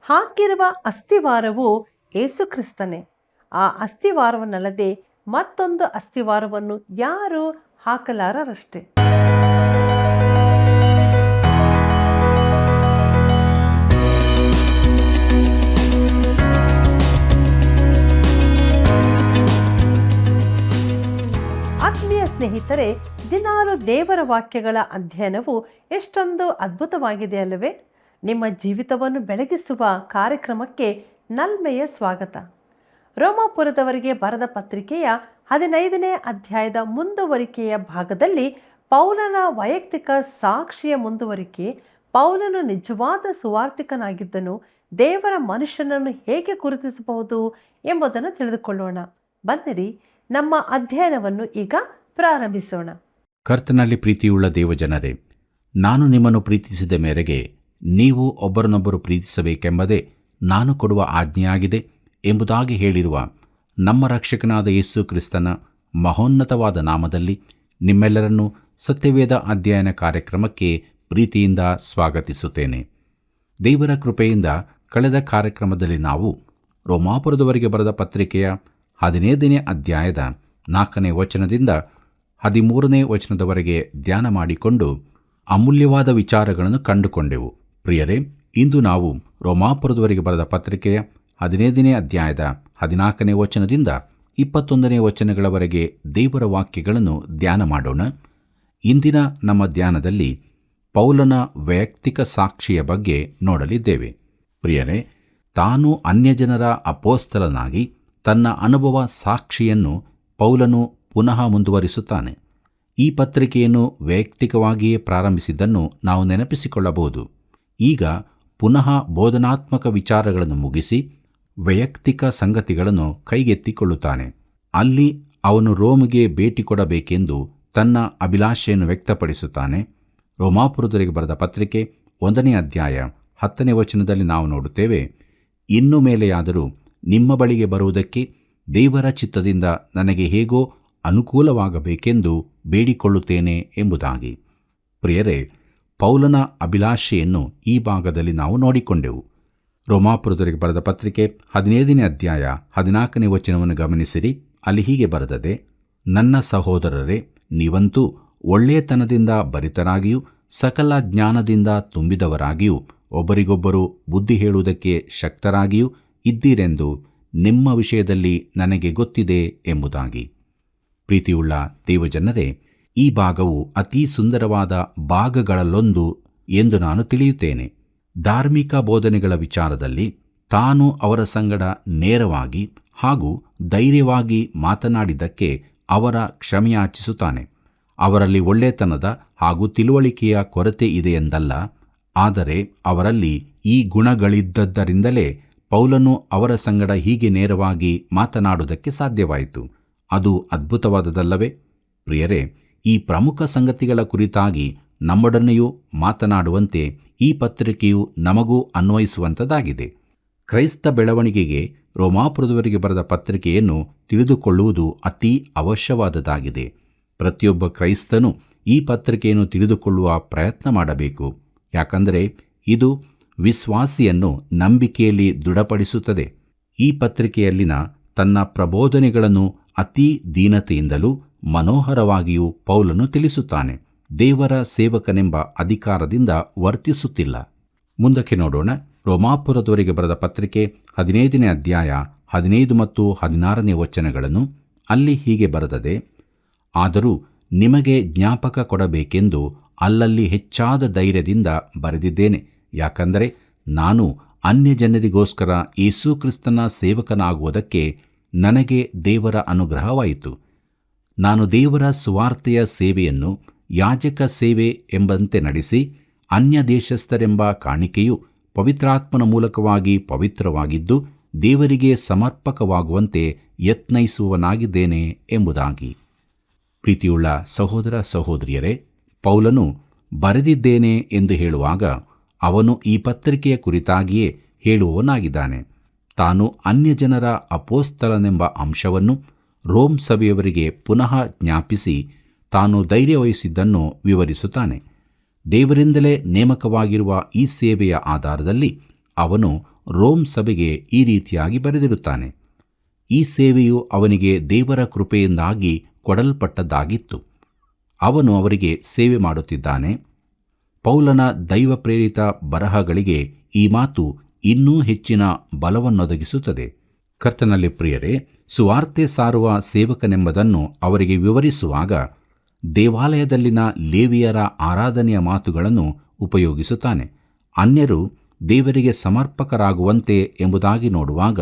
ಹಾಕಿರುವ ಅಸ್ಥಿವಾರವು ಯೇಸುಕ್ರಿಸ್ತನೇ. ಆ ಅಸ್ಥಿವಾರವನ್ನಲ್ಲದೆ ಮತ್ತೊಂದು ಅಸ್ಥಿವಾರವನ್ನು ಯಾರೂ ಹಾಕಲಾರರಷ್ಟೆ. ಆತ್ಮೀಯ ಸ್ನೇಹಿತರೆ, ದಿನಾಲು ದೇವರ ವಾಕ್ಯಗಳ ಅಧ್ಯಯನವು ಎಷ್ಟೊಂದು ಅದ್ಭುತವಾಗಿದೆ ಅಲ್ಲವೇ? ನಿಮ್ಮ ಜೀವಿತವನ್ನು ಬೆಳಗಿಸುವ ಕಾರ್ಯಕ್ರಮಕ್ಕೆ ನಲ್ಮೆಯ ಸ್ವಾಗತ. ರೋಮಾಪುರದವರಿಗೆ ಬರೆದ ಪತ್ರಿಕೆಯ 15ನೇ ಅಧ್ಯಾಯದ ಮುಂದುವರಿಕೆಯ ಭಾಗದಲ್ಲಿ ಪೌಲನ ವೈಯಕ್ತಿಕ ಸಾಕ್ಷಿಯ ಮುಂದುವರಿಕೆ, ಪೌಲನು ನಿಜವಾದ ಸುವಾರ್ತಿಕನಾಗಿದ್ದನು, ದೇವರ ಮನುಷ್ಯನನ್ನು ಹೇಗೆ ಗುರುತಿಸಬಹುದು ಎಂಬುದನ್ನು ತಿಳಿದುಕೊಳ್ಳೋಣ. ಬನ್ನಿರಿ, ನಮ್ಮ ಅಧ್ಯಯನವನ್ನು ಈಗ ಪ್ರಾರಂಭಿಸೋಣ. ಕರ್ತನಲ್ಲಿ ಪ್ರೀತಿಯುಳ್ಳ ದೇವಜನರೇ, ನಾನು ನಿಮ್ಮನ್ನು ಪ್ರೀತಿಸಿದ ಮೇರೆಗೆ ನೀವು ಒಬ್ಬರನ್ನೊಬ್ಬರು ಪ್ರೀತಿಸಬೇಕೆಂಬುದೇ ನಾನು ಕೊಡುವ ಆಜ್ಞೆಯಾಗಿದೆ ಎಂಬುದಾಗಿ ಹೇಳಿರುವ ನಮ್ಮ ರಕ್ಷಕನಾದ ಯೇಸು ಕ್ರಿಸ್ತನ ಮಹೋನ್ನತವಾದ ನಾಮದಲ್ಲಿ ನಿಮ್ಮೆಲ್ಲರನ್ನೂ ಸತ್ಯವೇದ ಅಧ್ಯಯನ ಕಾರ್ಯಕ್ರಮಕ್ಕೆ ಪ್ರೀತಿಯಿಂದ ಸ್ವಾಗತಿಸುತ್ತೇನೆ. ದೇವರ ಕೃಪೆಯಿಂದ ಕಳೆದ ಕಾರ್ಯಕ್ರಮದಲ್ಲಿ ನಾವು ರೋಮಾಪುರದವರಿಗೆ ಬರೆದ ಪತ್ರಿಕೆಯ 15ನೇ ಅಧ್ಯಾಯದ 4ನೇ ವಚನದಿಂದ 13ನೇ ವಚನದವರೆಗೆ ಧ್ಯಾನ ಮಾಡಿಕೊಂಡು ಅಮೂಲ್ಯವಾದ ವಿಚಾರಗಳನ್ನು ಕಂಡುಕೊಂಡೆವು. ಪ್ರಿಯರೇ, ಇಂದು ನಾವು ರೋಮಾಪುರದವರಿಗೆ ಬರೆದ ಪತ್ರಿಕೆಯ 15ನೇ ಅಧ್ಯಾಯದ 14ನೇ ವಚನದಿಂದ 21ನೇ ವಚನಗಳವರೆಗೆ ದೇವರ ವಾಕ್ಯಗಳನ್ನು ಧ್ಯಾನ ಮಾಡೋಣ. ಇಂದಿನ ನಮ್ಮ ಧ್ಯಾನದಲ್ಲಿ ಪೌಲನ ವೈಯಕ್ತಿಕ ಸಾಕ್ಷಿಯ ಬಗ್ಗೆ ನೋಡಲಿದ್ದೇವೆ. ಪ್ರಿಯರೇ, ತಾನು ಅನ್ಯಜನರ ಅಪೋಸ್ತಲನಾಗಿ ತನ್ನ ಅನುಭವ ಸಾಕ್ಷಿಯನ್ನು ಪೌಲನು ಪುನಃ ಮುಂದುವರಿಸುತ್ತಾನೆ. ಈ ಪತ್ರಿಕೆಯನ್ನು ವೈಯಕ್ತಿಕವಾಗಿಯೇ ಪ್ರಾರಂಭಿಸಿದ್ದನ್ನು ನಾವು ನೆನಪಿಸಿಕೊಳ್ಳಬಹುದು. ಈಗ ಪುನಃ ಬೋಧನಾತ್ಮಕ ವಿಚಾರಗಳನ್ನು ಮುಗಿಸಿ ವೈಯಕ್ತಿಕ ಸಂಗತಿಗಳನ್ನು ಕೈಗೆತ್ತಿಕೊಳ್ಳುತ್ತಾನೆ. ಅಲ್ಲಿ ಅವನು ರೋಮಿಗೆ ಭೇಟಿ ಕೊಡಬೇಕೆಂದು ತನ್ನ ಅಭಿಲಾಷೆಯನ್ನು ವ್ಯಕ್ತಪಡಿಸುತ್ತಾನೆ. ರೋಮಾಪುರದವರಿಗೆ ಬರೆದ ಪತ್ರಿಕೆ 1ನೇ ಅಧ್ಯಾಯ 10ನೇ ವಚನದಲ್ಲಿ ನಾವು ನೋಡುತ್ತೇವೆ, ಇನ್ನು ಮೇಲೆಯಾದರೂ ನಿಮ್ಮ ಬಳಿಗೆ ಬರುವುದಕ್ಕೆ ದೇವರ ಚಿತ್ತದಿಂದ ನನಗೆ ಹೇಗೋ ಅನುಕೂಲವಾಗಬೇಕೆಂದು ಬೇಡಿಕೊಳ್ಳುತ್ತೇನೆ ಎಂಬುದಾಗಿ. ಪ್ರಿಯರೇ, ಪೌಲನ ಅಭಿಲಾಷೆಯನ್ನು ಈ ಭಾಗದಲ್ಲಿ ನಾವು ನೋಡಿಕೊಂಡೆವು. ರೋಮಾಪುರದವರಿಗೆ ಬರೆದ ಪತ್ರಿಕೆ 15ನೇ ಅಧ್ಯಾಯ 14ನೇ ವಚನವನ್ನು ಗಮನಿಸಿರಿ. ಅಲ್ಲಿ ಹೀಗೆ ಬರೆದದೆ, ನನ್ನ ಸಹೋದರರೇ, ನೀವಂತೂ ಒಳ್ಳೆಯತನದಿಂದ ಭರಿತರಾಗಿಯೂ ಸಕಲ ಜ್ಞಾನದಿಂದ ತುಂಬಿದವರಾಗಿಯೂ ಒಬ್ಬರಿಗೊಬ್ಬರು ಬುದ್ಧಿ ಹೇಳುವುದಕ್ಕೆ ಶಕ್ತರಾಗಿಯೂ ಇದ್ದೀರೆಂದು ನಿಮ್ಮ ವಿಷಯದಲ್ಲಿ ನನಗೆ ಗೊತ್ತಿದೆ ಎಂಬುದಾಗಿ. ಪ್ರೀತಿಯುಳ್ಳ ದೇವಜನರೇ, ಈ ಭಾಗವು ಅತೀ ಸುಂದರವಾದ ಭಾಗಗಳಲ್ಲೊಂದು ಎಂದು ನಾನು ತಿಳಿಯುತ್ತೇನೆ. ಧಾರ್ಮಿಕ ಬೋಧನೆಗಳ ವಿಚಾರದಲ್ಲಿ ತಾನು ಅವರ ಸಂಗಡ ನೇರವಾಗಿ ಹಾಗೂ ಧೈರ್ಯವಾಗಿ ಮಾತನಾಡಿದ್ದಕ್ಕೆ ಅವರ ಕ್ಷಮೆಯಾಚಿಸುತ್ತಾನೆ. ಅವರಲ್ಲಿ ಒಳ್ಳೆತನದ ಹಾಗೂ ತಿಳುವಳಿಕೆಯ ಕೊರತೆ ಇದೆಯೆಂದಲ್ಲ, ಆದರೆ ಅವರಲ್ಲಿ ಈ ಗುಣಗಳಿದ್ದದ್ದರಿಂದಲೇ ಪೌಲನು ಅವರ ಸಂಗಡ ಹೀಗೆ ನೇರವಾಗಿ ಮಾತನಾಡುವುದಕ್ಕೆ ಸಾಧ್ಯವಾಯಿತು. ಅದು ಅದ್ಭುತವಾದದಲ್ಲವೇ? ಪ್ರಿಯರೇ, ಈ ಪ್ರಮುಖ ಸಂಗತಿಗಳ ಕುರಿತಾಗಿ ನಮ್ಮೊಡನೆಯೂ ಮಾತನಾಡುವಂತೆ ಈ ಪತ್ರಿಕೆಯು ನಮಗೂ ಅನ್ವಯಿಸುವಂಥದ್ದಾಗಿದೆ. ಕ್ರೈಸ್ತ ಬೆಳವಣಿಗೆಗೆ ರೋಮಾಪುರದವರಿಗೆ ಬರೆದ ಪತ್ರಿಕೆಯನ್ನು ತಿಳಿದುಕೊಳ್ಳುವುದು ಅತೀ ಅವಶ್ಯವಾದದ್ದಾಗಿದೆ. ಪ್ರತಿಯೊಬ್ಬ ಕ್ರೈಸ್ತನೂ ಈ ಪತ್ರಿಕೆಯನ್ನು ತಿಳಿದುಕೊಳ್ಳುವ ಪ್ರಯತ್ನ ಮಾಡಬೇಕು. ಯಾಕಂದರೆ ಇದು ವಿಶ್ವಾಸಿಯನ್ನು ನಂಬಿಕೆಯಲ್ಲಿ ದೃಢಪಡಿಸುತ್ತದೆ. ಈ ಪತ್ರಿಕೆಯಲ್ಲಿನ ತನ್ನ ಪ್ರಬೋಧನೆಗಳನ್ನು ಅತೀ ದೀನತೆಯಿಂದಲೂ ಮನೋಹರವಾಗಿಯೂ ಪೌಲನು ತಿಳಿಸುತ್ತಾನೆ. ದೇವರ ಸೇವಕನೆಂಬ ಅಧಿಕಾರದಿಂದ ವರ್ತಿಸುತ್ತಿಲ್ಲ. ಮುಂದಕ್ಕೆ ನೋಡೋಣ. ರೋಮಾಪುರದವರಿಗೆ ಬರೆದ ಪತ್ರಿಕೆ 15ನೇ ಅಧ್ಯಾಯ 15 ಮತ್ತು 16ನೇ ವಚನಗಳನ್ನು. ಅಲ್ಲಿ ಹೀಗೆ ಬರೆದದೆ, ಆದರೂ ನಿಮಗೆ ಜ್ಞಾಪಕ ಕೊಡಬೇಕೆಂದು ಅಲ್ಲಲ್ಲಿ ಹೆಚ್ಚಾದ ಧೈರ್ಯದಿಂದ ಬರೆದಿದ್ದೇನೆ. ಯಾಕಂದರೆ ನಾನು ಅನ್ಯಜನರಿಗೋಸ್ಕರ ಯೇಸು ಕ್ರಿಸ್ತನ ಸೇವಕನಾಗುವುದಕ್ಕೆ ನನಗೆ ದೇವರ ಅನುಗ್ರಹವಾಯಿತು. ನಾನು ದೇವರ ಸುವಾರ್ತೆಯ ಸೇವೆಯನ್ನು ಯಾಜಕ ಸೇವೆ ಎಂಬಂತೆ ನಡೆಸಿ ಅನ್ಯ ದೇಶಸ್ಥರೆಂಬ ಕಾಣಿಕೆಯು ಪವಿತ್ರಾತ್ಮನ ಮೂಲಕವಾಗಿ ಪವಿತ್ರವಾಗಿದ್ದು ದೇವರಿಗೆ ಸಮರ್ಪಕವಾಗುವಂತೆ ಯತ್ನಿಸುವನಾಗಿದ್ದೇನೆ ಎಂಬುದಾಗಿ. ಪ್ರೀತಿಯುಳ್ಳ ಸಹೋದರ ಸಹೋದರಿಯರೇ, ಪೌಲನು ಬರೆದಿದ್ದೇನೆ ಎಂದು ಹೇಳುವಾಗ ಅವನು ಈ ಪತ್ರಿಕೆಯ ಕುರಿತಾಗಿಯೇ ಹೇಳುವವನಾಗಿದ್ದಾನೆ. ತಾನು ಅನ್ಯಜನರ ಅಪೋಸ್ತಲನೆಂಬ ಅಂಶವನ್ನು ರೋಮ್ ಸಭೆಯವರಿಗೆ ಪುನಃ ಜ್ಞಾಪಿಸಿ ತಾನು ಧೈರ್ಯವಹಿಸಿದ್ದನ್ನು ವಿವರಿಸುತ್ತಾನೆ. ದೇವರಿಂದಲೇ ನೇಮಕವಾಗಿರುವ ಈ ಸೇವೆಯ ಆಧಾರದಲ್ಲಿ ಅವನು ರೋಮ್ ಸಭೆಗೆ ಈ ರೀತಿಯಾಗಿ ಬರೆದಿರುತ್ತಾನೆ. ಈ ಸೇವೆಯು ಅವನಿಗೆ ದೇವರ ಕೃಪೆಯಿಂದಾಗಿ ಕೊಡಲ್ಪಟ್ಟದ್ದಾಗಿತ್ತು. ಅವನು ಅವರಿಗೆ ಸೇವೆ ಮಾಡುತ್ತಿದ್ದಾನೆ. ಪೌಲನ ದೈವ ಪ್ರೇರಿತ ಬರಹಗಳಿಗೆ ಈ ಮಾತು ಇನ್ನೂ ಹೆಚ್ಚಿನ ಬಲವನ್ನೊದಗಿಸುತ್ತದೆ. ಕರ್ತನಲ್ಲಿ ಪ್ರಿಯರೇ, ಸುವಾರ್ತೆ ಸಾರುವ ಸೇವಕನೆಂಬುದನ್ನು ಅವರಿಗೆ ವಿವರಿಸುವಾಗ ದೇವಾಲಯದಲ್ಲಿನ ಲೇವಿಯರ ಆರಾಧನೆಯ ಮಾತುಗಳನ್ನು ಉಪಯೋಗಿಸುತ್ತಾನೆ. ಅನ್ಯರು ದೇವರಿಗೆ ಸಮರ್ಪಕರಾಗುವಂತೆ ಎಂಬುದಾಗಿ ನೋಡುವಾಗ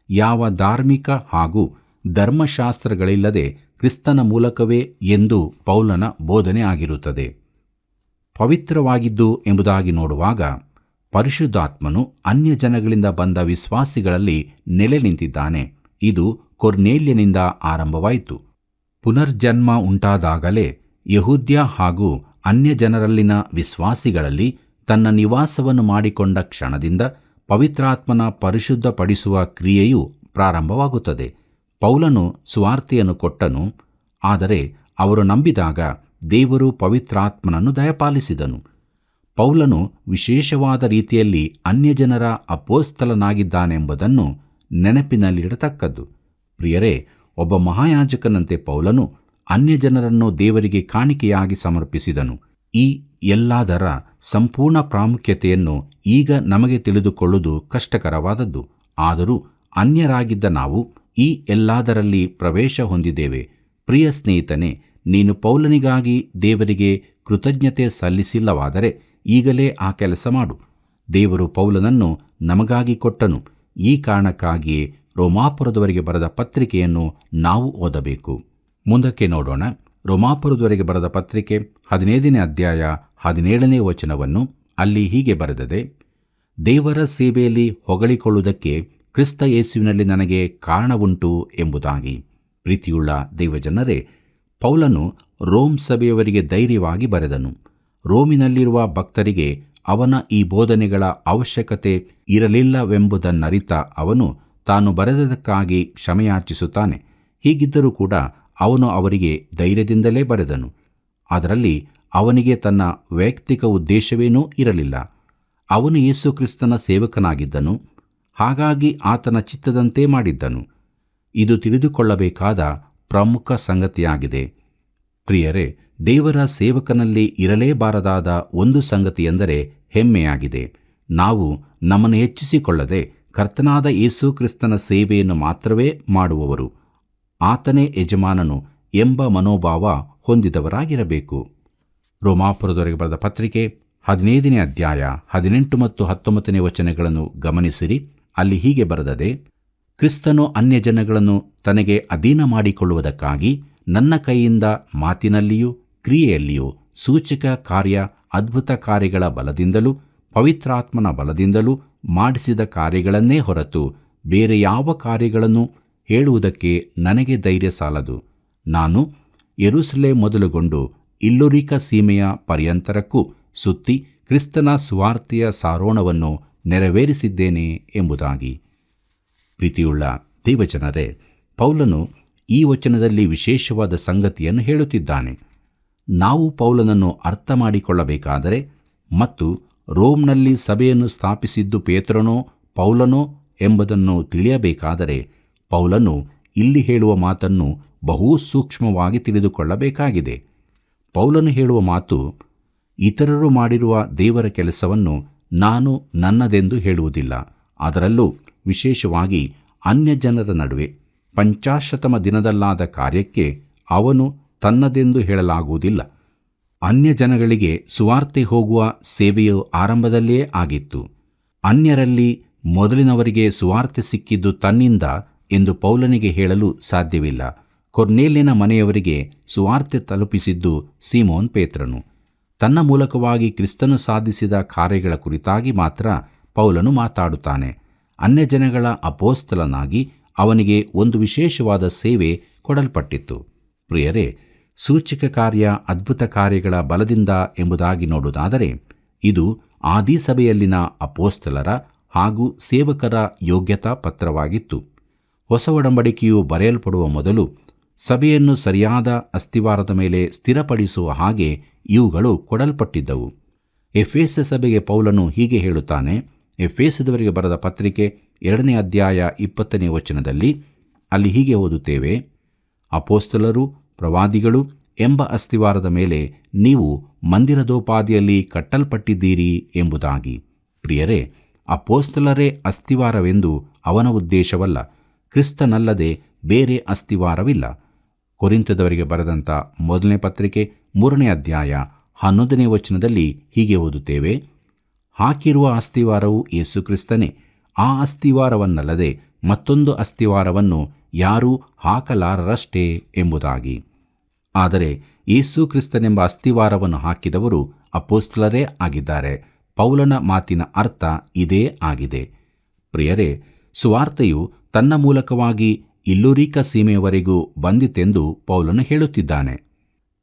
ಯಾವ ಧಾರ್ಮಿಕ ಹಾಗೂ ಧರ್ಮಶಾಸ್ತ್ರಗಳಿಲ್ಲದೆ ಕ್ರಿಸ್ತನ ಮೂಲಕವೇ ಎಂದು ಪೌಲನ ಬೋಧನೆ ಆಗಿರುತ್ತದೆ. ಪವಿತ್ರವಾಗಿದ್ದು ಎಂಬುದಾಗಿ ನೋಡುವಾಗ ಪರಿಶುದ್ಧಾತ್ಮನು ಅನ್ಯ ಜನಗಳಿಂದ ಬಂದ ವಿಶ್ವಾಸಿಗಳಲ್ಲಿ ನೆಲೆ ನಿಂತಿದ್ದಾನೆ. ಇದು ಕೊರ್ನೇಲ್ಯನಿಂದ ಆರಂಭವಾಯಿತು. ಪುನರ್ಜನ್ಮ ಉಂಟಾದಾಗಲೇ ಯಹೂದ್ಯ ಹಾಗೂ ಅನ್ಯ ಜನರಲ್ಲಿನ ವಿಶ್ವಾಸಿಗಳಲ್ಲಿ ತನ್ನ ನಿವಾಸವನ್ನು ಮಾಡಿಕೊಂಡ ಕ್ಷಣದಿಂದ ಪವಿತ್ರಾತ್ಮನ ಪರಿಶುದ್ಧಪಡಿಸುವ ಕ್ರಿಯೆಯು ಪ್ರಾರಂಭವಾಗುತ್ತದೆ. ಪೌಲನು ಸುವಾರ್ತೆಯನ್ನು ಕೊಟ್ಟನು, ಆದರೆ ಅವರು ನಂಬಿದಾಗ ದೇವರು ಪವಿತ್ರಾತ್ಮನನ್ನು ದಯಪಾಲಿಸಿದನು. ಪೌಲನು ವಿಶೇಷವಾದ ರೀತಿಯಲ್ಲಿ ಅನ್ಯಜನರ ಅಪೋಸ್ತಲನಾಗಿದ್ದಾನೆಂಬುದನ್ನು ನೆನಪಿನಲ್ಲಿಡತಕ್ಕದ್ದು. ಪ್ರಿಯರೇ, ಒಬ್ಬ ಮಹಾಯಾಜಕನಂತೆ ಪೌಲನು ಅನ್ಯಜನರನ್ನು ದೇವರಿಗೆ ಕಾಣಿಕೆಯಾಗಿ ಸಮರ್ಪಿಸಿದನು. ಈ ಎಲ್ಲದರ ಸಂಪೂರ್ಣ ಪ್ರಾಮುಖ್ಯತೆಯನ್ನು ಈಗ ನಮಗೆ ತಿಳಿದುಕೊಳ್ಳುವುದು ಕಷ್ಟಕರವಾದದ್ದು. ಆದರೂ ಅನ್ಯರಾಗಿದ್ದ ನಾವು ಈ ಎಲ್ಲದರಲ್ಲಿ ಪ್ರವೇಶ ಹೊಂದಿದ್ದೇವೆ. ಪ್ರಿಯ ಸ್ನೇಹಿತನೇ, ನೀನು ಪೌಲನಿಗಾಗಿ ದೇವರಿಗೆ ಕೃತಜ್ಞತೆ ಸಲ್ಲಿಸಿಲ್ಲವಾದರೆ ಈಗಲೇ ಆ ಕೆಲಸ ಮಾಡು. ದೇವರು ಪೌಲನನ್ನು ನಮಗಾಗಿ ಕೊಟ್ಟನು. ಈ ಕಾರಣಕ್ಕಾಗಿಯೇ ರೋಮಾಪುರದವರಿಗೆ ಬರೆದ ಪತ್ರಿಕೆಯನ್ನು ನಾವು ಓದಬೇಕು. ಮುಂದಕ್ಕೆ ನೋಡೋಣ. ರೋಮಾಪುರದವರಿಗೆ ಬರೆದ ಪತ್ರಿಕೆ 15ನೇ ಅಧ್ಯಾಯ 17ನೇ ವಚನವನ್ನು. ಅಲ್ಲಿ ಹೀಗೆ ಬರೆದದೆ: ದೇವರ ಸೇವೆಯಲ್ಲಿ ಹೊಗಳಿಕೊಳ್ಳುವುದಕ್ಕೆ ಕ್ರಿಸ್ತ ಯೇಸುವಿನಲ್ಲಿ ನನಗೆ ಕಾರಣವುಂಟು ಎಂಬುದಾಗಿ. ಪ್ರೀತಿಯುಳ್ಳ ದೈವಜನರೇ, ಪೌಲನು ರೋಮ್ ಸಭೆಯವರಿಗೆ ಧೈರ್ಯವಾಗಿ ಬರೆದನು. ರೋಮಿನಲ್ಲಿರುವ ಭಕ್ತರಿಗೆ ಅವನ ಈ ಬೋಧನೆಗಳ ಅವಶ್ಯಕತೆ ಇರಲಿಲ್ಲವೆಂಬುದನ್ನರಿತ ಅವನು ತಾನು ಬರೆದದಕ್ಕಾಗಿ ಕ್ಷಮೆಯಾಚಿಸುತ್ತಾನೆ. ಹೀಗಿದ್ದರೂ ಕೂಡ ಅವನು ಅವರಿಗೆ ಧೈರ್ಯದಿಂದಲೇ ಬರೆದನು. ಅದರಲ್ಲಿ ಅವನಿಗೆ ತನ್ನ ವೈಯಕ್ತಿಕ ಉದ್ದೇಶವೇನೂ ಇರಲಿಲ್ಲ. ಅವನು ಯೇಸು ಕ್ರಿಸ್ತನ ಸೇವಕನಾಗಿದ್ದನು, ಹಾಗಾಗಿ ಆತನ ಚಿತ್ತದಂತೆ ಮಾಡಿದ್ದನು. ಇದು ತಿಳಿದುಕೊಳ್ಳಬೇಕಾದ ಪ್ರಮುಖ ಸಂಗತಿಯಾಗಿದೆ. ಪ್ರಿಯರೇ, ದೇವರ ಸೇವಕನಲ್ಲಿ ಇರಲೇಬಾರದಾದ ಒಂದು ಸಂಗತಿಯೆಂದರೆ ಹೆಮ್ಮೆಯಾಗಿದೆ. ನಾವು ನಮ್ಮನ್ನು ಹೆಚ್ಚಿಸಿಕೊಳ್ಳದೆ ಕರ್ತನಾದ ಯೇಸು ಕ್ರಿಸ್ತನ ಸೇವೆಯನ್ನು ಮಾತ್ರವೇ ಮಾಡುವವರು, ಆತನೇ ಯಜಮಾನನು ಎಂಬ ಮನೋಭಾವ ಹೊಂದಿದವರಾಗಿರಬೇಕು. ರೋಮಾಪುರದವರೆಗೆ ಬರೆದ ಪತ್ರಿಕೆ 15ನೇ ಅಧ್ಯಾಯ 18 ಮತ್ತು 19ನೇ ವಚನಗಳನ್ನು ಗಮನಿಸಿರಿ. ಅಲ್ಲಿ ಹೀಗೆ ಬರೆದದೆ: ಕ್ರಿಸ್ತನು ಅನ್ಯಜನಗಳನ್ನು ತನಗೆ ಅಧೀನ ಮಾಡಿಕೊಳ್ಳುವುದಕ್ಕಾಗಿ ನನ್ನ ಕೈಯಿಂದ ಮಾತಿನಲ್ಲಿಯೂ ಕ್ರಿಯೆಯಲ್ಲಿಯೂ ಸೂಚಕ ಕಾರ್ಯ ಅದ್ಭುತ ಕಾರ್ಯಗಳ ಬಲದಿಂದಲೂ ಪವಿತ್ರಾತ್ಮನ ಬಲದಿಂದಲೂ ಮಾಡಿಸಿದ ಕಾರ್ಯಗಳನ್ನೇ ಹೊರತು ಬೇರೆ ಯಾವ ಕಾರ್ಯಗಳನ್ನು ಹೇಳುವುದಕ್ಕೆ ನನಗೆ ಧೈರ್ಯ ಸಾಲದು. ನಾನು ಯೆರೂಸಲೇಮ್ ಮೊದಲುಗೊಂಡು ಇಲ್ಲುರಿಕ ಸೀಮೆಯ ಪರ್ಯಂತರಕ್ಕೂ ಸುತ್ತಿ ಕ್ರಿಸ್ತನ ಸುವಾರ್ತೆಯ ಸಾರೋಣವನ್ನು ನೆರವೇರಿಸಿದ್ದೇನೆ ಎಂಬುದಾಗಿ. ಪ್ರೀತಿಯುಳ್ಳ ದೇವಜನರೇ, ಪೌಲನು ಈ ವಚನದಲ್ಲಿ ವಿಶೇಷವಾದ ಸಂಗತಿಯನ್ನು ಹೇಳುತ್ತಿದ್ದಾನೆ. ನಾವು ಪೌಲನನ್ನು ಅರ್ಥ ಮಾಡಿಕೊಳ್ಳಬೇಕಾದರೆ ಮತ್ತು ರೋಮ್ನಲ್ಲಿ ಸಭೆಯನ್ನು ಸ್ಥಾಪಿಸಿದ್ದು ಪೇತ್ರನೋ ಪೌಲನೋ ಎಂಬುದನ್ನು ತಿಳಿಯಬೇಕಾದರೆ ಪೌಲನು ಇಲ್ಲಿ ಹೇಳುವ ಮಾತನ್ನು ಬಹು ಸೂಕ್ಷ್ಮವಾಗಿ ತಿಳಿದುಕೊಳ್ಳಬೇಕಾಗಿದೆ. ಪೌಲನು ಹೇಳುವ ಮಾತು, ಇತರರು ಮಾಡಿರುವ ದೇವರ ಕೆಲಸವನ್ನು ನಾನು ನನ್ನದೆಂದು ಹೇಳುವುದಿಲ್ಲ, ಅದರಲ್ಲೂ ವಿಶೇಷವಾಗಿ ಅನ್ಯಜನರ ನಡುವೆ ಪಂಚಾಶತಮ ದಿನದಲ್ಲಾದ ಕಾರ್ಯಕ್ಕೆ ಅವನು ತನ್ನದೆಂದು ಹೇಳಲಾಗುವುದಿಲ್ಲ. ಅನ್ಯಜನಗಳಿಗೆ ಸುವಾರ್ತೆ ಹೋಗುವ ಸೇವೆಯು ಆರಂಭದಲ್ಲಿಯೇ ಆಗಿತ್ತು. ಅನ್ಯರಲ್ಲಿ ಮೊದಲಿನವರಿಗೆ ಸುವಾರ್ತೆ ಸಿಕ್ಕಿದ್ದು ತನ್ನಿಂದ ಎಂದು ಪೌಲನಿಗೆ ಹೇಳಲು ಸಾಧ್ಯವಿಲ್ಲ. ಕೊರ್ನೇಲ್ಯನ ಮನೆಯವರಿಗೆ ಸುವಾರ್ತೆ ತಲುಪಿಸಿದ್ದು ಸೀಮೋನ್ ಪೇತ್ರನು. ತನ್ನ ಮೂಲಕವಾಗಿ ಕ್ರಿಸ್ತನು ಸಾಧಿಸಿದ ಕಾರ್ಯಗಳ ಕುರಿತಾಗಿ ಮಾತ್ರ ಪೌಲನು ಮಾತಾಡುತ್ತಾನೆ. ಅನ್ಯಜನಗಳ ಅಪೋಸ್ತಲನಾಗಿ ಅವನಿಗೆ ಒಂದು ವಿಶೇಷವಾದ ಸೇವೆ ಕೊಡಲ್ಪಟ್ಟಿತ್ತು. ಪ್ರಿಯರೇ, ಸೂಚಕ ಕಾರ್ಯ ಅದ್ಭುತ ಕಾರ್ಯಗಳ ಬಲದಿಂದ ಎಂಬುದಾಗಿ ನೋಡುವುದಾದರೆ ಇದು ಆದಿಸಭೆಯಲ್ಲಿನ ಅಪೋಸ್ತಲರ ಹಾಗೂ ಸೇವಕರ ಯೋಗ್ಯತಾ ಪತ್ರವಾಗಿತ್ತು. ಹೊಸ ಒಡಂಬಡಿಕೆಯು ಬರೆಯಲ್ಪಡುವ ಮೊದಲು ಸಭೆಯನ್ನು ಸರಿಯಾದ ಅಸ್ತಿವಾರದ ಮೇಲೆ ಸ್ಥಿರಪಡಿಸುವ ಹಾಗೆ ಇವುಗಳು ಕೊಡಲ್ಪಟ್ಟಿದ್ದವು. ಎಫೆಸ ಸಭೆಗೆ ಪೌಲನು ಹೀಗೆ ಹೇಳುತ್ತಾನೆ: ಎಫೆಸದವರಿಗೆ ಬರೆದ ಪತ್ರಿಕೆ 2ನೇ ಅಧ್ಯಾಯ 20ನೇ ವಚನದಲ್ಲಿ ಅಲ್ಲಿ ಹೀಗೆ ಓದುತ್ತೇವೆ, ಅಪೋಸ್ತಲರು, ಪ್ರವಾದಿಗಳು ಎಂಬ ಅಸ್ತಿವಾರದ ಮೇಲೆ ನೀವು ಮಂದಿರದೋಪಾದಿಯಲ್ಲಿ ಕಟ್ಟಲ್ಪಟ್ಟಿದ್ದೀರಿ ಎಂಬುದಾಗಿ. ಪ್ರಿಯರೇ, ಅಪೋಸ್ತಲರೇ ಅಸ್ತಿವಾರವೆಂದು ಅವನ ಉದ್ದೇಶವಲ್ಲ. ಕ್ರಿಸ್ತನಲ್ಲದೆ ಬೇರೆ ಅಸ್ತಿವಾರವಿಲ್ಲ. ಕೊರಿಂಥದವರಿಗೆ ಬರೆದಂಥ 1ನೇ ಪತ್ರಿಕೆ 3ನೇ ಅಧ್ಯಾಯ 11ನೇ ವಚನದಲ್ಲಿ ಹೀಗೆ ಓದುತ್ತೇವೆ, ಹಾಕಿರುವ ಅಸ್ತಿವಾರವು ಯೇಸು ಕ್ರಿಸ್ತನೇ. ಆ ಅಸ್ತಿವಾರವನ್ನಲ್ಲದೆ ಮತ್ತೊಂದು ಅಸ್ತಿವಾರವನ್ನು ಯಾರೂ ಹಾಕಲಾರರಷ್ಟೇ ಎಂಬುದಾಗಿ. ಆದರೆ ಯೇಸು ಕ್ರಿಸ್ತನೆಂಬ ಅಸ್ತಿವಾರವನ್ನು ಹಾಕಿದವರು ಅಪೋಸ್ತಲರೇ ಆಗಿದ್ದಾರೆ. ಪೌಲನ ಮಾತಿನ ಅರ್ಥ ಇದೇ ಆಗಿದೆ. ಪ್ರಿಯರೇ, ಸುವಾರ್ತೆಯು ತನ್ನ ಮೂಲಕವಾಗಿ ಇಲ್ಲುರೀಕ ಸೀಮೆಯವರೆಗೂ ಬಂದಿತೆಂದು ಪೌಲನು ಹೇಳುತ್ತಿದ್ದಾನೆ.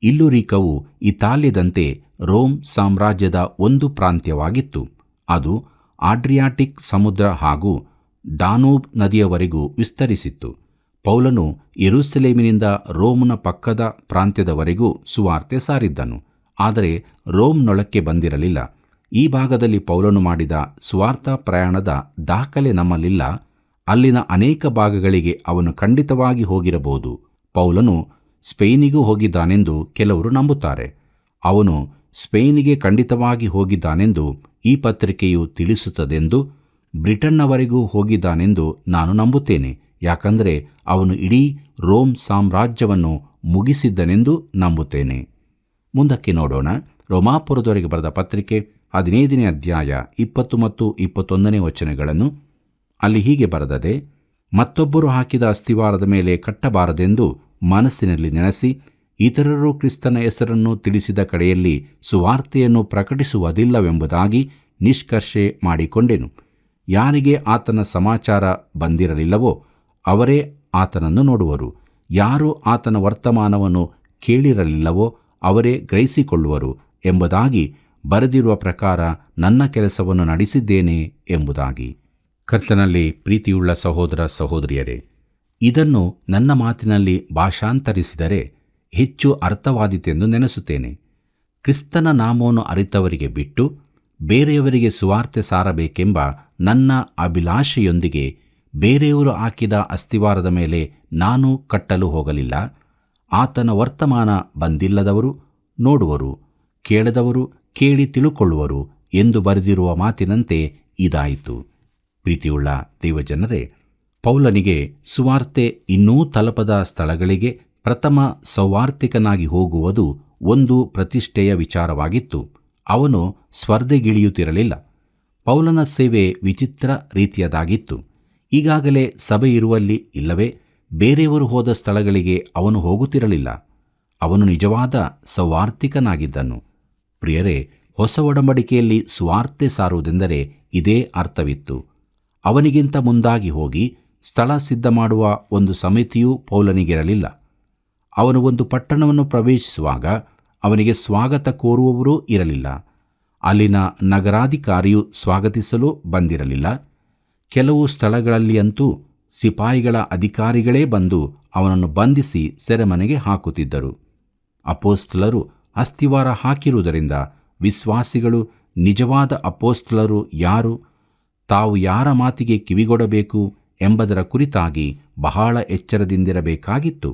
ಇಲ್ಲುರೀಕವು ಇತಾಲ್ಯದಂತೆ ರೋಮ್ ಸಾಮ್ರಾಜ್ಯದ ಒಂದು ಪ್ರಾಂತ್ಯವಾಗಿತ್ತು. ಅದು ಆಡ್ರಿಯಾಟಿಕ್ ಸಮುದ್ರ ಹಾಗೂ ಡಾನೂಬ್ ನದಿಯವರೆಗೂ ವಿಸ್ತರಿಸಿತ್ತು. ಪೌಲನು ಯೆರೂಸಲೇಮಿನಿಂದ ರೋಮ್ನ ಪಕ್ಕದ ಪ್ರಾಂತ್ಯದವರೆಗೂ ಸುವಾರ್ತೆ ಸಾರಿದ್ದನು. ಆದರೆ ರೋಮ್ನೊಳಕ್ಕೆ ಬಂದಿರಲಿಲ್ಲ. ಈ ಭಾಗದಲ್ಲಿ ಪೌಲನು ಮಾಡಿದ ಸುವಾರ್ತಾ ಪ್ರಯಾಣದ ದಾಖಲೆ ನಮ್ಮಲ್ಲಿಲ್ಲ. ಅಲ್ಲಿನ ಅನೇಕ ಭಾಗಗಳಿಗೆ ಅವನು ಖಂಡಿತವಾಗಿ ಹೋಗಿರಬಹುದು. ಪೌಲನು ಸ್ಪೇನಿಗೂ ಹೋಗಿದ್ದಾನೆಂದು ಕೆಲವರು ನಂಬುತ್ತಾರೆ. ಅವನು ಸ್ಪೇನಿಗೆ ಖಂಡಿತವಾಗಿ ಹೋಗಿದ್ದಾನೆಂದು ಈ ಪತ್ರಿಕೆಯು ತಿಳಿಸುತ್ತದೆಂದು, ಬ್ರಿಟನ್ನವರೆಗೂ ಹೋಗಿದ್ದಾನೆಂದು ನಾನು ನಂಬುತ್ತೇನೆ. ಯಾಕಂದರೆ ಅವನು ಇಡೀ ರೋಮ್ ಸಾಮ್ರಾಜ್ಯವನ್ನು ಮುಗಿಸಿದ್ದನೆಂದು ನಂಬುತ್ತೇನೆ. ಮುಂದಕ್ಕೆ ನೋಡೋಣ. ರೋಮಾಪುರದವರೆಗೆ ಬರೆದ ಪತ್ರಿಕೆ 15ನೇ ಅಧ್ಯಾಯ 20 ಮತ್ತು 21ನೇ ವಚನಗಳನ್ನು. ಅಲ್ಲಿ ಹೀಗೆ ಬರೆದದೆ, ಮತ್ತೊಬ್ಬರು ಹಾಕಿದ ಅಸ್ತಿವಾರದ ಮೇಲೆ ಕಟ್ಟಬಾರದೆಂದು ಮನಸ್ಸಿನಲ್ಲಿ ನೆನೆಸಿ, ಇತರರು ಕ್ರಿಸ್ತನ ಹೆಸರನ್ನು ತಿಳಿಸಿದ ಕಡೆಯಲ್ಲಿ ಸುವಾರ್ತೆಯನ್ನು ಪ್ರಕಟಿಸುವುದಿಲ್ಲವೆಂಬುದಾಗಿ ನಿಷ್ಕರ್ಷೆ ಮಾಡಿಕೊಂಡೆನು. ಯಾರಿಗೆ ಆತನ ಸಮಾಚಾರ ಬಂದಿರಲಿಲ್ಲವೋ ಅವರೇ ಆತನನ್ನು ನೋಡುವರು. ಯಾರು ಆತನ ವರ್ತಮಾನವನ್ನು ಕೇಳಿರಲಿಲ್ಲವೋ ಅವರೇ ಗ್ರಹಿಸಿಕೊಳ್ಳುವರು ಎಂಬುದಾಗಿ ಬರೆದಿರುವ ಪ್ರಕಾರ ನನ್ನ ಕೆಲಸವನ್ನು ನಡೆಸಿದ್ದೇನೆ ಎಂಬುದಾಗಿ. ಕರ್ತನಲ್ಲಿ ಪ್ರೀತಿಯುಳ್ಳ ಸಹೋದರ ಸಹೋದರಿಯರೇ, ಇದನ್ನು ನನ್ನ ಮಾತಿನಲ್ಲಿ ಭಾಷಾಂತರಿಸಿದರೆ ಹೆಚ್ಚು ಅರ್ಥವಾದೀತೆಂದು ನೆನೆಸುತ್ತೇನೆ. ಕ್ರಿಸ್ತನ ನಾಮವನ್ನು ಅರಿತವರಿಗೆ ಬಿಟ್ಟು ಬೇರೆಯವರಿಗೆ ಸುವಾರ್ತೆ ಸಾರಬೇಕೆಂಬ ನನ್ನ ಅಭಿಲಾಷೆಯೊಂದಿಗೆ ಬೇರೆಯವರು ಹಾಕಿದ ಅಸ್ತಿವಾರದ ಮೇಲೆ ನಾನು ಕಟ್ಟಲು ಹೋಗಲಿಲ್ಲ. ಆತನ ವರ್ತಮಾನ ಬಂದಿಲ್ಲದವರು ನೋಡುವರು, ಕೇಳದವರು ಕೇಳಿ ತಿಳುಕೊಳ್ಳುವರು ಎಂದು ಬರೆದಿರುವ ಮಾತಿನಂತೆ ಇದಾಯಿತು. ಪ್ರೀತಿಯುಳ್ಳ ದೇವಜನರೇ, ಪೌಲನಿಗೆ ಸುವಾರ್ತೆ ಇನ್ನೂ ತಲುಪದ ಸ್ಥಳಗಳಿಗೆ ಪ್ರಥಮ ಸೌವಾರ್ತಿಕನಾಗಿ ಹೋಗುವುದು ಒಂದು ಪ್ರತಿಷ್ಠೆಯ ವಿಚಾರವಾಗಿತ್ತು. ಅವನು ಸ್ಪರ್ಧೆಗಿಳಿಯುತ್ತಿರಲಿಲ್ಲ. ಪೌಲನ ಸೇವೆ ವಿಚಿತ್ರ ರೀತಿಯದಾಗಿತ್ತು. ಈಗಾಗಲೇ ಸಭೆ ಇರುವಲ್ಲಿ ಇಲ್ಲವೇ ಬೇರೆಯವರು ಹೋದ ಸ್ಥಳಗಳಿಗೆ ಅವನು ಹೋಗುತ್ತಿರಲಿಲ್ಲ. ಅವನು ನಿಜವಾದ ಸೌವಾರ್ತಿಕನಾಗಿದ್ದನು. ಪ್ರಿಯರೇ, ಹೊಸ ಒಡಂಬಡಿಕೆಯಲ್ಲಿ ಸುವಾರ್ತೆ ಸಾರುವುದೆಂದರೆ ಇದೇ ಅರ್ಥವಿತ್ತು. ಅವನಿಗಿಂತ ಮುಂದಾಗಿ ಹೋಗಿ ಸ್ಥಳ ಸಿದ್ಧ ಮಾಡುವ ಒಂದು ಸಮಿತಿಯೂ ಪೌಲನಿಗಿರಲಿಲ್ಲ. ಅವನು ಒಂದು ಪಟ್ಟಣವನ್ನು ಪ್ರವೇಶಿಸುವಾಗ ಅವನಿಗೆ ಸ್ವಾಗತ ಕೋರುವವರೂ ಇರಲಿಲ್ಲ. ಅಲ್ಲಿನ ನಗರಾಧಿಕಾರಿಯು ಸ್ವಾಗತಿಸಲು ಬಂದಿರಲಿಲ್ಲ. ಕೆಲವು ಸ್ಥಳಗಳಲ್ಲಿಯಂತೂ ಸಿಪಾಯಿಗಳ ಅಧಿಕಾರಿಗಳೇ ಬಂದು ಅವನನ್ನು ಬಂಧಿಸಿ ಸೆರೆಮನೆಗೆ ಹಾಕುತ್ತಿದ್ದರು. ಅಪೋಸ್ತಲರು ಅಸ್ತಿವಾರ ಹಾಕಿರುವುದರಿಂದ ವಿಶ್ವಾಸಿಗಳು ನಿಜವಾದ ಅಪೋಸ್ತಲರು ಯಾರು, ತಾವು ಯಾರ ಮಾತಿಗೆ ಕಿವಿಗೊಡಬೇಕು ಎಂಬುದರ ಕುರಿತಾಗಿ ಬಹಳ ಎಚ್ಚರದಿಂದಿರಬೇಕಾಗಿತ್ತು.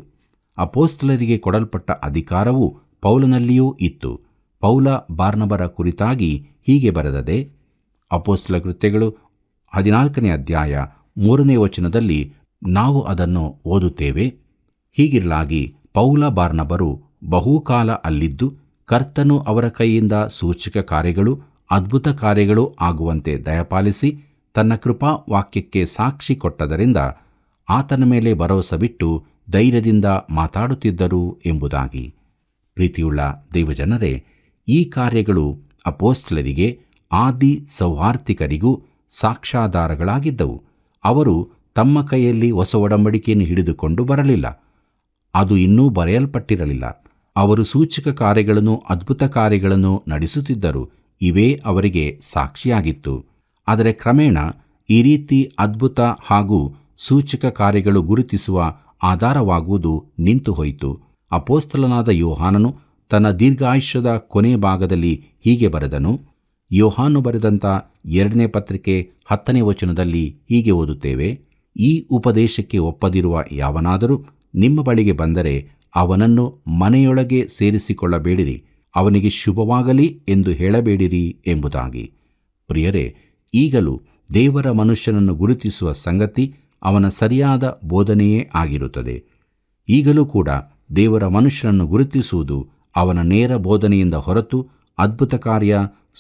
ಅಪೋಸ್ತಲರಿಗೆ ಕೊಡಲ್ಪಟ್ಟ ಅಧಿಕಾರವು ಪೌಲನಲ್ಲಿಯೂ ಇತ್ತು. ಪೌಲ ಬಾರ್ನಬರ ಕುರಿತಾಗಿ ಹೀಗೆ ಬರೆದದೆ, ಅಪೋಸ್ತಲ ಕೃತ್ಯಗಳು 14ನೇ ಅಧ್ಯಾಯ 3ನೇ ವಚನದಲ್ಲಿ ನಾವು ಅದನ್ನು ಓದುತ್ತೇವೆ. ಹೀಗಿರಲಾಗಿ ಪೌಲ ಬಾರ್ನಬರು ಬಹುಕಾಲ ಅಲ್ಲಿದ್ದು ಕರ್ತನು ಅವರ ಕೈಯಿಂದ ಸೂಚಕ ಕಾರ್ಯಗಳು ಅದ್ಭುತ ಕಾರ್ಯಗಳು ಆಗುವಂತೆ ದಯಪಾಲಿಸಿ ತನ್ನ ಕೃಪಾ ವಾಕ್ಯಕ್ಕೆ ಸಾಕ್ಷಿ ಕೊಟ್ಟದರಿಂದ ಆತನ ಮೇಲೆ ಭರವಸೆ ಬಿಟ್ಟು ಧೈರ್ಯದಿಂದ ಮಾತಾಡುತ್ತಿದ್ದರು ಎಂಬುದಾಗಿ. ಪ್ರೀತಿಯುಳ್ಳ ದೇವಜನರೇ, ಈ ಕಾರ್ಯಗಳು ಅಪೋಸ್ತಲರಿಗೆ ಆದಿ ಸೌಹಾರ್ತಿಕರಿಗೂ ಸಾಕ್ಷ್ಯಾಧಾರಗಳಾಗಿದ್ದವು. ಅವರು ತಮ್ಮ ಕೈಯಲ್ಲಿ ಹೊಸ ಒಡಂಬಡಿಕೆಯನ್ನು ಹಿಡಿದುಕೊಂಡು ಬರಲಿಲ್ಲ. ಅದು ಇನ್ನೂ ಬರೆಯಲ್ಪಟ್ಟಿರಲಿಲ್ಲ. ಅವರು ಸೂಚಕ ಕಾರ್ಯಗಳನ್ನು ಅದ್ಭುತ ಕಾರ್ಯಗಳನ್ನು ನಡೆಸುತ್ತಿದ್ದರು. ಇವೇ ಅವರಿಗೆ ಸಾಕ್ಷಿಯಾಗಿತ್ತು. ಆದರೆ ಕ್ರಮೇಣ ಈ ರೀತಿ ಅದ್ಭುತ ಹಾಗೂ ಸೂಚಕ ಕಾರ್ಯಗಳು ಗುರುತಿಸುವ ಆಧಾರವಾಗುವುದು ನಿಂತು ಹೋಯಿತು. ಅಪೋಸ್ತಲನಾದ ಯೋಹಾನನು ತನ್ನ ದೀರ್ಘಾಯುಷ್ಯದ ಕೊನೆ ಭಾಗದಲ್ಲಿ ಹೀಗೆ ಬರೆದನು, ಯೋಹಾನು ಬರೆದಂಥ 2ನೇ ಪತ್ರಿಕೆ 10ನೇ ವಚನದಲ್ಲಿ ಹೀಗೆ ಓದುತ್ತೇವೆ, ಈ ಉಪದೇಶಕ್ಕೆ ಒಪ್ಪದಿರುವ ಯಾವನಾದರೂ ನಿಮ್ಮ ಬಳಿಗೆ ಬಂದರೆ ಅವನನ್ನು ಮನೆಯೊಳಗೆ ಸೇರಿಸಿಕೊಳ್ಳಬೇಡಿರಿ, ಅವನಿಗೆ ಶುಭವಾಗಲಿ ಎಂದು ಹೇಳಬೇಡಿರಿ ಎಂಬುದಾಗಿ. ಪ್ರಿಯರೇ, ಈಗಲೂ ದೇವರ ಮನುಷ್ಯನನ್ನು ಗುರುತಿಸುವ ಸಂಗತಿ ಅವನ ಸರಿಯಾದ ಬೋಧನೆಯೇ ಆಗಿರುತ್ತದೆ. ಈಗಲೂ ಕೂಡ ದೇವರ ಮನುಷ್ಯನನ್ನು ಗುರುತಿಸುವುದು ಅವನ ನೇರ ಬೋಧನೆಯಿಂದ ಹೊರತು ಅದ್ಭುತ ಕಾರ್ಯ,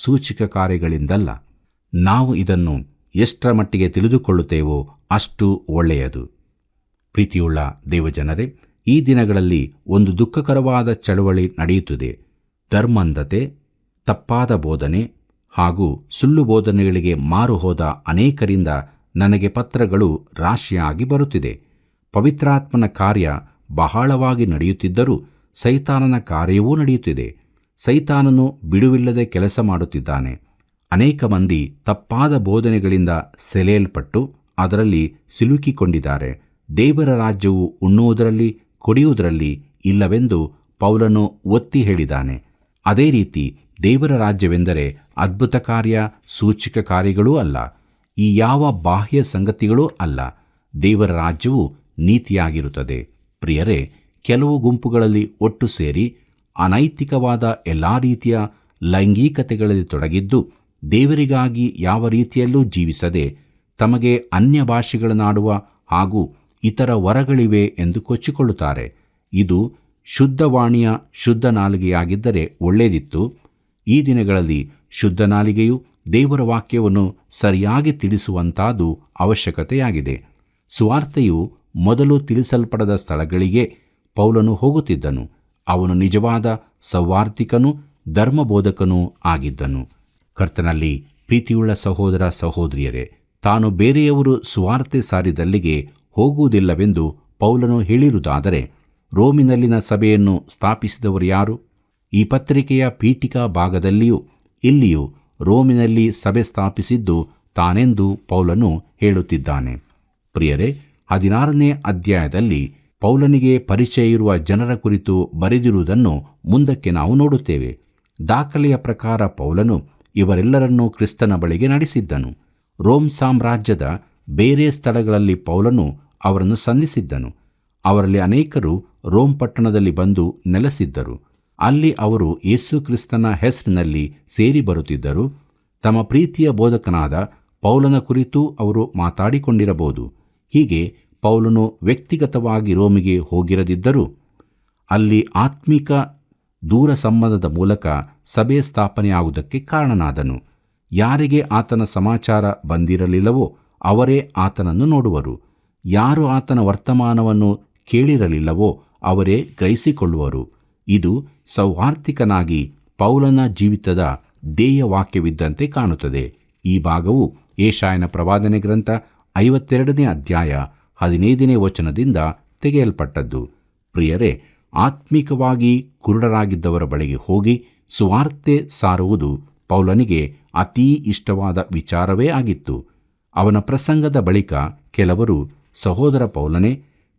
ಸೂಚಕ ಕಾರ್ಯಗಳಿಂದಲ್ಲ. ನಾವು ಇದನ್ನು ಎಷ್ಟರ ಮಟ್ಟಿಗೆ ತಿಳಿದುಕೊಳ್ಳುತ್ತೇವೋ ಅಷ್ಟು ಒಳ್ಳೆಯದು. ಪ್ರೀತಿಯುಳ್ಳ ದೇವಜನರೇ, ಈ ದಿನಗಳಲ್ಲಿ ಒಂದು ದುಃಖಕರವಾದ ಚಳವಳಿ ನಡೆಯುತ್ತಿದೆ. ಧರ್ಮಾಂಧತೆ, ತಪ್ಪಾದ ಬೋಧನೆ ಹಾಗೂ ಸುಳ್ಳು ಬೋಧನೆಗಳಿಗೆ ಮಾರು ಹೋದ ಅನೇಕರಿಂದ ನನಗೆ ಪತ್ರಗಳು ರಾಶಿಯಾಗಿ ಬರುತ್ತಿದೆ. ಪವಿತ್ರಾತ್ಮನ ಕಾರ್ಯ ಬಹಳವಾಗಿ ನಡೆಯುತ್ತಿದ್ದರೂ ಸೈತಾನನ ಕಾರ್ಯವೂ ನಡೆಯುತ್ತಿದೆ. ಸೈತಾನನು ಬಿಡುವಿಲ್ಲದೆ ಕೆಲಸ ಮಾಡುತ್ತಿದ್ದಾನೆ. ಅನೇಕ ಮಂದಿ ತಪ್ಪಾದ ಬೋಧನೆಗಳಿಂದ ಸೆಳೆಯಲ್ಪಟ್ಟು ಅದರಲ್ಲಿ ಸಿಲುಕಿಕೊಂಡಿದ್ದಾರೆ. ದೇವರ ರಾಜ್ಯವು ಉಣ್ಣುವುದರಲ್ಲಿ, ಕುಡಿಯುವುದರಲ್ಲಿ ಇಲ್ಲವೆಂದು ಪೌಲನು ಒತ್ತಿ ಹೇಳಿದ್ದಾನೆ. ಅದೇ ರೀತಿ ದೇವರ ರಾಜ್ಯವೆಂದರೆ ಅದ್ಭುತ ಕಾರ್ಯ, ಸೂಚಕ ಕಾರ್ಯಗಳೂ ಅಲ್ಲ, ಈ ಯಾವ ಬಾಹ್ಯ ಸಂಗತಿಗಳೂ ಅಲ್ಲ. ದೇವರ ರಾಜ್ಯವು ನೀತಿಯಾಗಿರುತ್ತದೆ. ಪ್ರಿಯರೇ, ಕೆಲವು ಗುಂಪುಗಳಲ್ಲಿ ಒಟ್ಟು ಸೇರಿ ಅನೈತಿಕವಾದ ಎಲ್ಲ ರೀತಿಯ ಲೈಂಗಿಕತೆಗಳಲ್ಲಿ ತೊಡಗಿದ್ದು, ದೇವರಿಗಾಗಿ ಯಾವ ರೀತಿಯಲ್ಲೂ ಜೀವಿಸದೆ ತಮಗೆ ಅನ್ಯ ಭಾಷೆಗಳನ್ನಾಡುವ ಹಾಗೂ ಇತರ ವರಗಳಿವೆ ಎಂದು ಕೊಚ್ಚಿಕೊಳ್ಳುತ್ತಾರೆ. ಇದು ಶುದ್ಧವಾಣಿಯ ಶುದ್ಧ ನಾಲಿಗೆಯಾಗಿದ್ದರೆ ಒಳ್ಳೆಯದಿತ್ತು. ಈ ದಿನಗಳಲ್ಲಿ ಶುದ್ಧ ನಾಲಿಗೆಯು ದೇವರ ವಾಕ್ಯವನ್ನು ಸರಿಯಾಗಿ ತಿಳಿಸುವಂತಾದು ಅವಶ್ಯಕತೆಯಾಗಿದೆ. ಸುವಾರ್ತೆಯು ಮೊದಲು ತಿಳಿಸಲ್ಪಡದ ಸ್ಥಳಗಳಿಗೆ ಪೌಲನು ಹೋಗುತ್ತಿದ್ದನು. ಅವನು ನಿಜವಾದ ಸೌವಾರ್ತಿಕನೂ ಧರ್ಮಬೋಧಕನೂ ಆಗಿದ್ದನು. ಕರ್ತನಲ್ಲಿ ಪ್ರೀತಿಯುಳ್ಳ ಸಹೋದರ ಸಹೋದರಿಯರೇ, ತಾನು ಬೇರೆಯವರು ಸುವಾರ್ತೆ ಸಾರಿದಲ್ಲಿಗೆ ಹೋಗುವುದಿಲ್ಲವೆಂದು ಪೌಲನು ಹೇಳಿರುವುದಾದರೆ ರೋಮಿನಲ್ಲಿನ ಸಭೆಯನ್ನು ಸ್ಥಾಪಿಸಿದವರು ಯಾರು? ಈ ಪತ್ರಿಕೆಯ ಪೀಠಿಕಾ ಭಾಗದಲ್ಲಿಯೂ ಇಲ್ಲಿಯೂ ರೋಮಿನಲ್ಲಿ ಸಭೆ ಸ್ಥಾಪಿಸಿದ್ದು ತಾನೆಂದು ಪೌಲನು ಹೇಳುತ್ತಿದ್ದಾನೆ. ಪ್ರಿಯರೇ, 16ನೇ ಅಧ್ಯಾಯದಲ್ಲಿ ಪೌಲನಿಗೆ ಪರಿಚಯ ಇರುವ ಜನರ ಕುರಿತು ಬರೆದಿರುವುದನ್ನು ಮುಂದಕ್ಕೆ ನಾವು ನೋಡುತ್ತೇವೆ. ದಾಖಲೆಯ ಪ್ರಕಾರ ಪೌಲನು ಇವರೆಲ್ಲರನ್ನೂ ಕ್ರಿಸ್ತನ ಬಳಿಗೆ ನಡೆಸಿದ್ದನು. ರೋಮ್ ಸಾಮ್ರಾಜ್ಯದ ಬೇರೆ ಸ್ಥಳಗಳಲ್ಲಿ ಪೌಲನು ಅವರನ್ನು ಸಂಧಿಸಿದ್ದನು. ಅವರಲ್ಲಿ ಅನೇಕರು ರೋಮ್ ಪಟ್ಟಣದಲ್ಲಿ ಬಂದು ನೆಲೆಸಿದ್ದರು. ಅಲ್ಲಿ ಅವರು ಯೇಸು ಕ್ರಿಸ್ತನ ಹೆಸರಿನಲ್ಲಿ ಸೇರಿ ಬರುತ್ತಿದ್ದರು. ತಮ್ಮ ಪ್ರೀತಿಯ ಬೋಧಕನಾದ ಪೌಲನ ಕುರಿತು ಅವರು ಮಾತಾಡಿಕೊಂಡಿರಬಹುದು. ಹೀಗೆ ಪೌಲನು ವ್ಯಕ್ತಿಗತವಾಗಿ ರೋಮಿಗೆ ಹೋಗಿರದಿದ್ದರೂ ಅಲ್ಲಿ ಆತ್ಮಿಕ ದೂರ ಸಂಬಂಧದ ಮೂಲಕ ಸಭೆ ಸ್ಥಾಪನೆಯಾಗುವುದಕ್ಕೆ ಕಾರಣನಾದನು. ಯಾರಿಗೆ ಆತನ ಸಮಾಚಾರ ಬಂದಿರಲಿಲ್ಲವೋ ಅವರೇ ಆತನನ್ನು ನೋಡುವರು. ಯಾರು ಆತನ ವರ್ತಮಾನವನ್ನು ಕೇಳಿರಲಿಲ್ಲವೋ ಅವರೇ ಗ್ರಹಿಸಿಕೊಳ್ಳುವರು. ಇದು ಸೌಹಾರ್ದಿಕನಾಗಿ ಪೌಲನ ಜೀವಿತದ ಧ್ಯೇಯವಾಕ್ಯವಿದ್ದಂತೆ ಕಾಣುತ್ತದೆ. ಈ ಭಾಗವು ಯೆಶಾಯನ ಪ್ರವಾದನೆ ಗ್ರಂಥ 52ನೇ ಅಧ್ಯಾಯ 15ನೇ ವಚನದಿಂದ ತೆಗೆಯಲ್ಪಟ್ಟದ್ದು. ಪ್ರಿಯರೇ, ಆತ್ಮಿಕವಾಗಿ ಕುರುಡರಾಗಿದ್ದವರ ಬಳಿಗೆ ಹೋಗಿ ಸುವಾರ್ತೆ ಸಾರುವುದು ಪೌಲನಿಗೆ ಅತೀ ಇಷ್ಟವಾದ ವಿಚಾರವೇ ಆಗಿತ್ತು. ಅವನ ಪ್ರಸಂಗದ ಬಳಿಕ ಕೆಲವರು, ಸಹೋದರ ಪೌಲನೇ,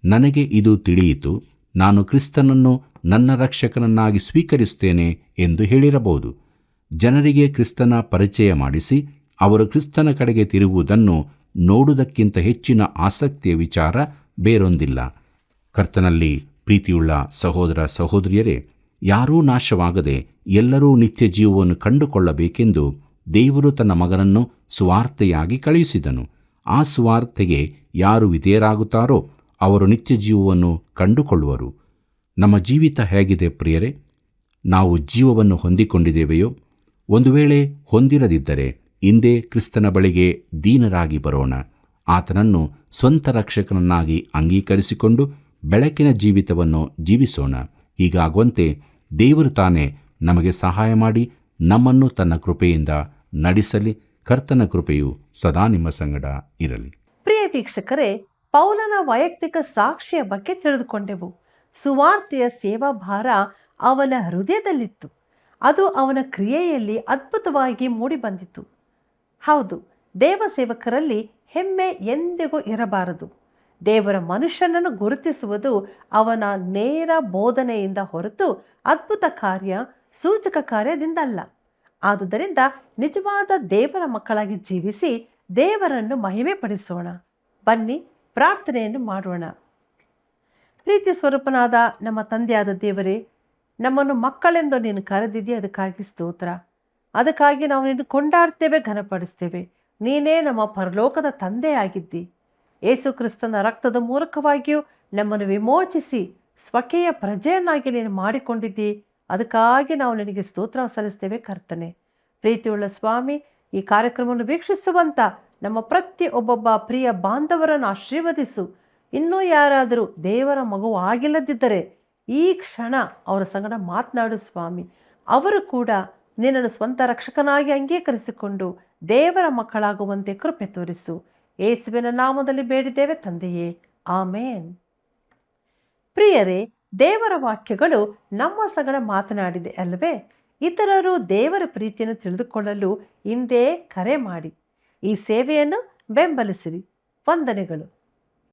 ನನಗೆ ಇದು ತಿಳಿಯಿತು, ನಾನು ಕ್ರಿಸ್ತನನ್ನು ನನ್ನ ರಕ್ಷಕನನ್ನಾಗಿ ಸ್ವೀಕರಿಸುತ್ತೇನೆ ಎಂದು ಹೇಳಿರಬಹುದು. ಜನರಿಗೆ ಕ್ರಿಸ್ತನ ಪರಿಚಯ ಮಾಡಿಸಿ ಅವರು ಕ್ರಿಸ್ತನ ಕಡೆಗೆ ತಿರುಗುವುದನ್ನು ನೋಡುವುದಕ್ಕಿಂತ ಹೆಚ್ಚಿನ ಆಸಕ್ತಿಯ ವಿಚಾರ ಬೇರೊಂದಿಲ್ಲ. ಕರ್ತನಲ್ಲಿ ಪ್ರೀತಿಯುಳ್ಳ ಸಹೋದರ ಸಹೋದರಿಯರೇ, ಯಾರೂ ನಾಶವಾಗದೆ ಎಲ್ಲರೂ ನಿತ್ಯ ಜೀವವನ್ನು ಕಂಡುಕೊಳ್ಳಬೇಕೆಂದು ದೇವರು ತನ್ನ ಮಗನನ್ನು ಸುವಾರ್ತೆಯಾಗಿ ಕಳುಹಿಸಿದನು. ಆ ಸುವಾರ್ತೆಗೆ ಯಾರು ವಿಧೇಯರಾಗುತ್ತಾರೋ ಅವರು ನಿತ್ಯ ಜೀವವನ್ನು ಕಂಡುಕೊಳ್ಳುವರು. ನಮ್ಮ ಜೀವಿತ ಹೇಗಿದೆ ಪ್ರಿಯರೇ? ನಾವು ಜೀವವನ್ನು ಹೊಂದಿಕೊಂಡಿದ್ದೇವೆಯೋ? ಒಂದು ವೇಳೆ ಹೊಂದಿರದಿದ್ದರೆ ಇಂದೇ ಕ್ರಿಸ್ತನ ಬಳಿಗೆ ದೀನರಾಗಿ ಬರೋಣ. ಆತನನ್ನು ಸ್ವಂತ ರಕ್ಷಕನನ್ನಾಗಿ ಅಂಗೀಕರಿಸಿಕೊಂಡು ಬೆಳಕಿನ ಜೀವಿತವನ್ನು ಜೀವಿಸೋಣ. ಹೀಗಾಗುವಂತೆ ದೇವರು ತಾನೇ ನಮಗೆ ಸಹಾಯ ಮಾಡಿ ನಮ್ಮನ್ನು ತನ್ನ ಕೃಪೆಯಿಂದ ನಡೆಸಲಿ. ಕರ್ತನ ಕೃಪೆಯು ಸದಾ ನಿಮ್ಮ ಸಂಗಡ ಇರಲಿ. ಪ್ರಿಯ ವೀಕ್ಷಕರೇ, ಪೌಲನ ವೈಯಕ್ತಿಕ ಸಾಕ್ಷಿಯ ಬಗ್ಗೆ ತಿಳಿದುಕೊಂಡೆವು. ಸುವಾರ್ತೆಯ ಸೇವಾ ಭಾರ ಅವನ ಹೃದಯದಲ್ಲಿತ್ತು. ಅದು ಅವನ ಕ್ರಿಯೆಯಲ್ಲಿ ಅದ್ಭುತವಾಗಿ ಮೂಡಿಬಂದಿತು. ಹೌದು, ದೇವ ಸೇವಕರಲ್ಲಿ ಹೆಮ್ಮೆ ಎಂದಿಗೂ ಇರಬಾರದು. ದೇವರ ಮನುಷ್ಯನನ್ನು ಗುರುತಿಸುವುದು ಅವನ ನೇರ ಬೋಧನೆಯಿಂದ ಹೊರತು ಅದ್ಭುತ ಕಾರ್ಯ, ಸೂಚಕ ಕಾರ್ಯದಿಂದಲ್ಲ. ಆದುದರಿಂದ ನಿಜವಾದ ದೇವರ ಮಕ್ಕಳಾಗಿ ಜೀವಿಸಿ ದೇವರನ್ನು ಮಹಿಮೆ ಪಡಿಸೋಣ. ಬನ್ನಿ ಪ್ರಾರ್ಥನೆಯನ್ನು ಮಾಡೋಣ. ಪ್ರೀತಿ ಸ್ವರೂಪನಾದ ನಮ್ಮ ತಂದೆಯಾದ ದೇವರೇ, ನಮ್ಮನ್ನು ಮಕ್ಕಳೆಂದು ನೀನು ಕರೆದಿದ್ದೀಯ, ಅದಕ್ಕಾಗಿ ಸ್ತೋತ್ರ. ಅದಕ್ಕಾಗಿ ನಾವು ನಿನ್ನ ಕೊಂಡಾಡ್ತೇವೆ, ಘನಪಡಿಸ್ತೇವೆ. ನೀನೇ ನಮ್ಮ ಪರಲೋಕದ ತಂದೆಯಾಗಿದ್ದಿ. ಯೇಸು ಕ್ರಿಸ್ತನ ರಕ್ತದ ಮೂಲಕವಾಗಿಯೂ ನಮ್ಮನ್ನು ವಿಮೋಚಿಸಿ ಸ್ವಕೀಯ ಪ್ರಜೆಯನ್ನಾಗಿ ನೀನು ಮಾಡಿಕೊಂಡಿದ್ದಿ. ಅದಕ್ಕಾಗಿ ನಾವು ನಿನಗೆ ಸ್ತೋತ್ರ ಸಲ್ಲಿಸ್ತೇವೆ ಕರ್ತನೆ. ಪ್ರೀತಿಯುಳ್ಳ ಸ್ವಾಮಿ, ಈ ಕಾರ್ಯಕ್ರಮವನ್ನು ವೀಕ್ಷಿಸುವಂಥ ನಮ್ಮ ಒಬ್ಬೊಬ್ಬ ಪ್ರಿಯ ಬಾಂಧವರನ್ನು ಆಶೀರ್ವದಿಸು. ಇನ್ನೂ ಯಾರಾದರೂ ದೇವರ ಮಗು ಆಗಿಲ್ಲದಿದ್ದರೆ ಈ ಕ್ಷಣ ಅವರ ಸಂಗಡ ಮಾತನಾಡು ಸ್ವಾಮಿ. ಅವರು ಕೂಡ ನಿನ್ನನ್ನು ಸ್ವಂತ ರಕ್ಷಕನಾಗಿ ಅಂಗೀಕರಿಸಿಕೊಂಡು ದೇವರ ಮಕ್ಕಳಾಗುವಂತೆ ಕೃಪೆ ತೋರಿಸು. ಯೇಸುವಿನ ನಾಮದಲ್ಲಿ ಬೇಡಿದ್ದೇವೆ ತಂದೆಯೇ, ಆಮೇನ್. ಪ್ರಿಯರೇ, ದೇವರ ವಾಕ್ಯಗಳು ನಮ್ಮ ಸಂಗಡ ಮಾತನಾಡಿದೆ ಅಲ್ಲವೇ? ಇತರರು ದೇವರ ಪ್ರೀತಿಯನ್ನು ತಿಳಿದುಕೊಳ್ಳಲು ಹಿಂದೆ ಕರೆ ಮಾಡಿ ಈ ಸೇವೆಯನ್ನು ಬೆಂಬಲಿಸಿರಿ. ವಂದನೆಗಳು.